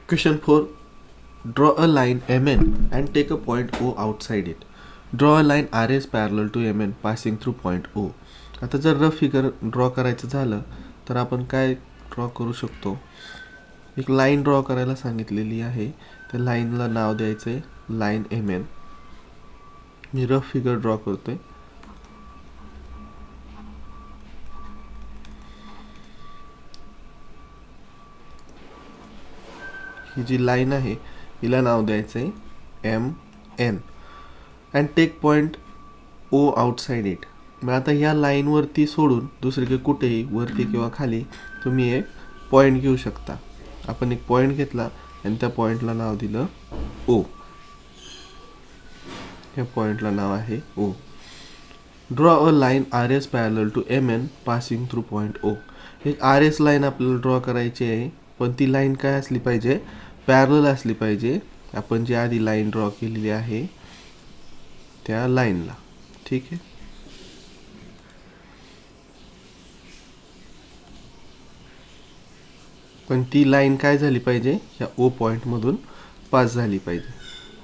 Question 4. Draw a line MN and take a point O outside it. Draw a line RS parallel to MN passing through point O. आता जर rough figure draw करायचं झालं तर आपण काय draw करू शकतो. एक लाईन ड्रॉ करायला सांगितलेली आहे. त्या लाईनला नाव द्यायचं आहे लाईन MN. मी रफ फिगर ड्रॉ करतोय. ही जी लाईन आहे हिला नाव द्यायचं आहे MN and take point O outside it. मग आता ह्या लाईनवरती सोडून दुसरीकडे कुठेही वरती किंवा खाली तुम्ही एक पॉईंट घेऊ शकता. आपण एक पॉईंट घेतला आणि त्या पॉईंटला नाव दिलं O. ह्या पॉईंटला नाव आहे O. Draw a line RS parallel to MN passing through point O. एक RS लाईन आपल्याला ड्रॉ करायची आहे, पण ती लाईन काय असली पाहिजे, पॅरलल असली पाहिजे आपण जी आधी लाईन ड्रॉ केलेली आहे त्या लाईनला. ठीक आहे. पण ती लाईन काय झाली पाहिजे, ह्या O पॉईंटमधून पास झाली पाहिजे.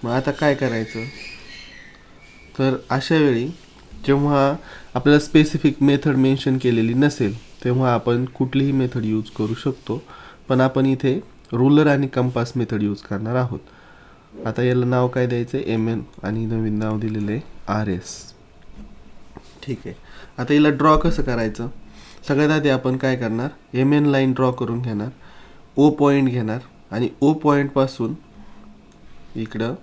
मग आता काय करायचं, तर अशा वेळी जेव्हा आपल्याला स्पेसिफिक मेथड मेन्शन केलेली नसेल तेव्हा आपण कुठलीही मेथड यूज करू शकतो. पण आपण इथे रुलर आणि कंपास मेथड यूज करणार आहोत. आता याला नाव काय द्यायचं आहे, MN, आणि नवीन नाव दिलेलं आहे RS. ठीक आहे. आता याला ड्रॉ कसं करायचं, सगळ्यात आधी आपण काय करणार, MN लाईन ड्रॉ करून घेणार, O पॉईंट घेणार आणि O पॉईंटपासून इकडं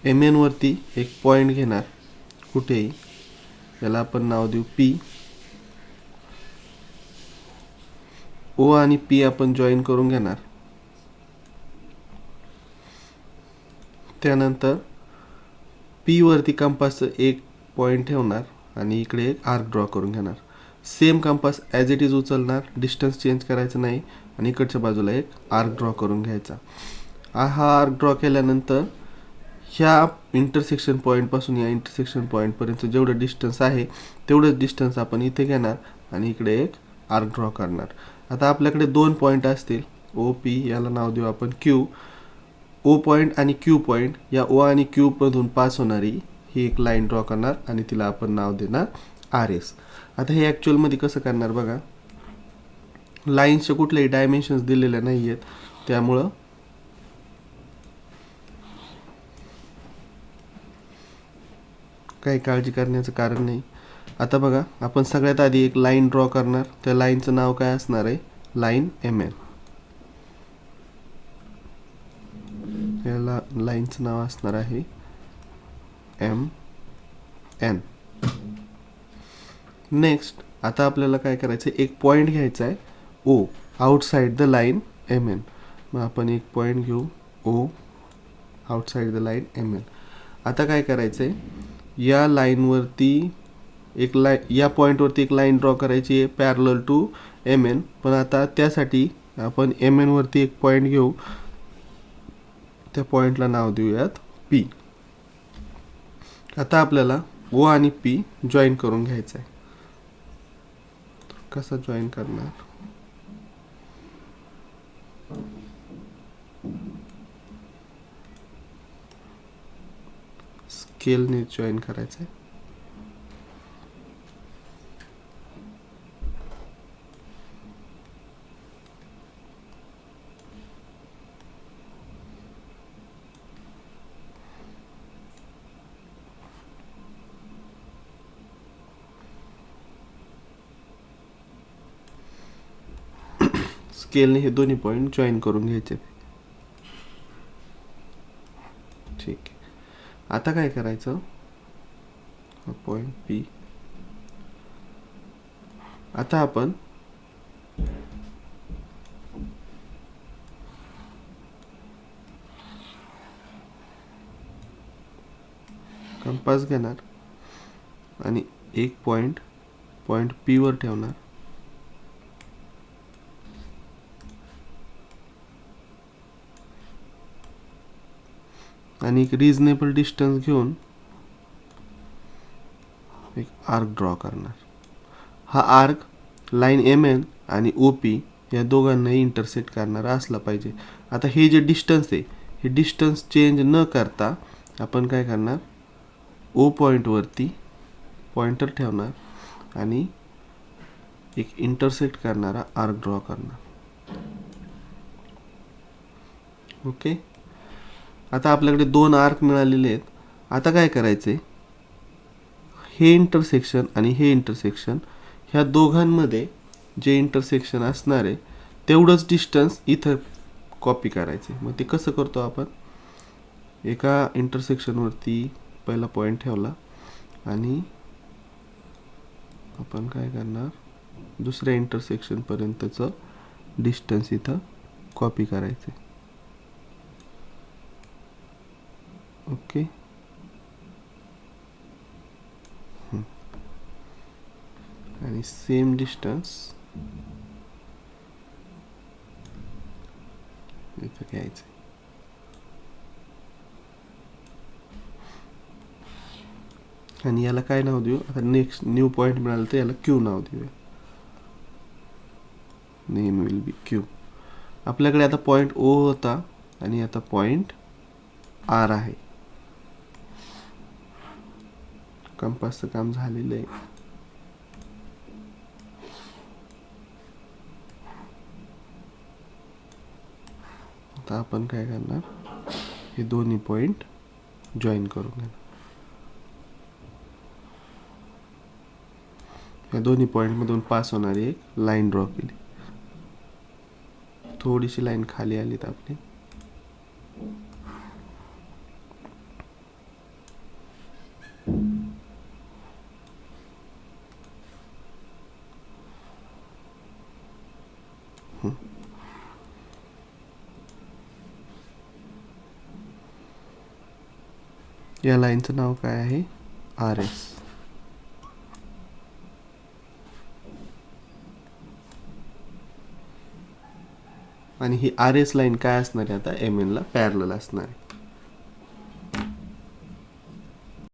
MN वरती एक पॉईंट घेणार कुठेही, याला आपण नाव देऊ P. O आणि P आपण जॉईन करून घेणार. त्यानंतर P वरती कंपासचं एक पॉईंट ठेवणार आणि इकडे एक आर्क ड्रॉ करून घेणार. Same compass as it is उचलणार, डिस्टन्स चेंज करायचं नाही आणि इकडच्या बाजूला एक आर्क ड्रॉ करून घ्यायचा. हा आर्क ड्रॉ केल्यानंतर ह्या इंटरसेक्शन पॉईंटपासून या इंटरसेक्शन पॉईंटपर्यंत जेवढं डिस्टन्स आहे तेवढंच डिस्टन्स आपण इथे घेणार आणि इकडे एक आर्क ड्रॉ करणार. आता आपल्याकडे दोन पॉईंट असतील OP, याला नाव देऊ आपण Q. O पॉईंट आणि Q पॉईंट, या O आणि Q मधून पास होणारी ही एक लाईन ड्रॉ करणार आणि तिला आपण नाव देणार RS. आता हे ॲक्च्युअलमध्ये कसं करणार बघा, लाईन्सचे कुठलेही डायमेन्शन्स दिलेले नाही आहेत त्यामुळं काही काळजी करण्याचं कारण नाही. आता बघा, आपण सगळ्यात आधी एक लाईन ड्रॉ करणार, त्या लाईनचं नाव काय असणार आहे, लाईन MN. याला लाईनचं नाव असणार आहे MN. नेक्स्ट आता आपल्याला काय करायचं, एक पॉईंट घ्यायचा आहे O outside the line MN. मग आपण एक पॉईंट घेऊ O outside the line MN. आता काय करायचं आहे, या लाईनवरती या पॉईंटवरती एक लाईन ड्रॉ करायची आहे पॅरलल टू MN. पण आता त्यासाठी आपण MN वरती एक पॉईंट घेऊ, त्या पॉईंटला नाव देऊयात P. आता आपल्याला O आणि P जॉईन करून घ्यायचं आहे. कसं जॉईन करणार, स्केलने जॉईन करायचं आहे. स्केलने हे दोन्ही पॉईंट जॉईन करून घ्यायचे. ठीक आहे. आता काय करायचं, पॉईंट P. आता आपण कंपास घेणार आणि एक पॉईंट P वर ठेवणार आणि एक रिजनेबल डिस्टन्स घेऊन एक आर्क ड्रॉ करणार. हा आर्क लाईन एम एन आणि ओ पी या दोघांनाही इंटरसेक्ट करणारा असला पाहिजे. आता हे जे डिस्टन्स आहे हे डिस्टन्स चेंज न करता आपण काय करणार, ओ पॉईंटवरती पॉइंटर ठेवणार आणि एक इंटरसेक्ट करणारा आर्क ड्रॉ करणार. ओके. आता आपल्याकडे 2 आर्क मिळालेले आहेत. आता काय करायचे, हे इंटरसेक्शन आणि हे इंटरसेक्शन ह्या दोघांमध्ये जे इंटरसेक्शन असणार आहे तेवढंच डिस्टन्स इथं कॉपी करायचे. मग ते कसं करतो आपण, एका इंटरसेक्शनवरती पहिला पॉईंट ठेवला आणि आपण काय करणार, दुसऱ्या इंटरसेक्शनपर्यंतचं डिस्टन्स इथं कॉपी करायचे. ओके. आणि सेम डिस्टन्स इथं घ्यायचं. आणि याला काय नाव देऊ, आता नेक्स्ट न्यू पॉईंट मिळाला तर याला क्यू नाव देऊया. Name will be Q. आपल्याकडे आता पॉईंट ओ होता आणि आता पॉईंट आर आहे. कंपासचं काम झालेलं आहे. आता आपण काय करणार, हे दोन्ही पॉईंट जॉईन करून घेणार. या दोन्ही पॉईंटमधून पास होणारी एक लाईन ड्रॉ केली. थोडीशी लाईन खाली आलीत आपली. या लाईनचं नाव काय आहे, आर एस. आणि ही आर एस लाईन काय असणार आहे, आता एम एन ला पॅरलल असणार आहे.